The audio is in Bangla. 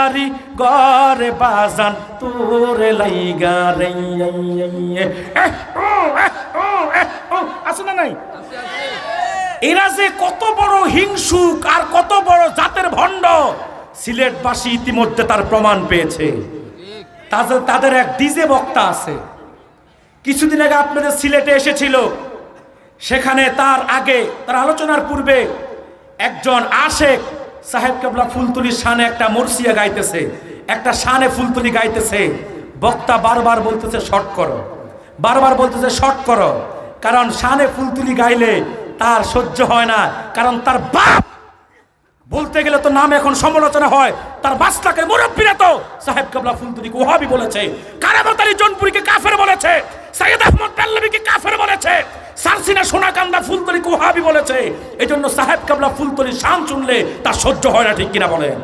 আরি গরে বাজান তোরে লাইগা রে আছে না নাই? এরা যে কত বড় হিংসুক আর কত বড় জাতের ভণ্ড সিলেটবাসী ইতিমধ্যে তার প্রমাণ পেয়েছে। তাদের এক ডিজে বক্তা আছে, কিছুদিন আগে আপনাদের সিলেটে এসেছিল। সেখানে তার আগে, তার আলোচনার পূর্বে একজন আশেক সাহেব কেবলা ফুলতুলির শানে একটা মরসিয়া গাইতেছে, একটা শানে ফুলতুলি গাইতেছে। বক্তা বারবার বলতেছে শর্ট করো, বারবার বলতেছে শর্ট করো, কারণ শানে ফুলতুলি গাইলে তার সহ্য হয় না। কারণ তার বাপ, বলতে গেলে তো নাম এখন সমালোচনা হয়, তার বাচ্চাকে মুরব্বীরা তো সাহেব কেবলা ফুলতুলিকে ওহাবি বলেছে, কারামত আলী জনপুরীকে কাফের বলেছে, সৈয়দ আহমদ পাল্লবীকে কাফের বলেছে, সারসিনা সোনাকান্দা ফুলতলিকে ওহাবি বলেছে। এই জন্য সাহেব কেবলা ফুলতলির শান শুনলে তার সহ্য হয় না, ঠিক কিনা বলেন?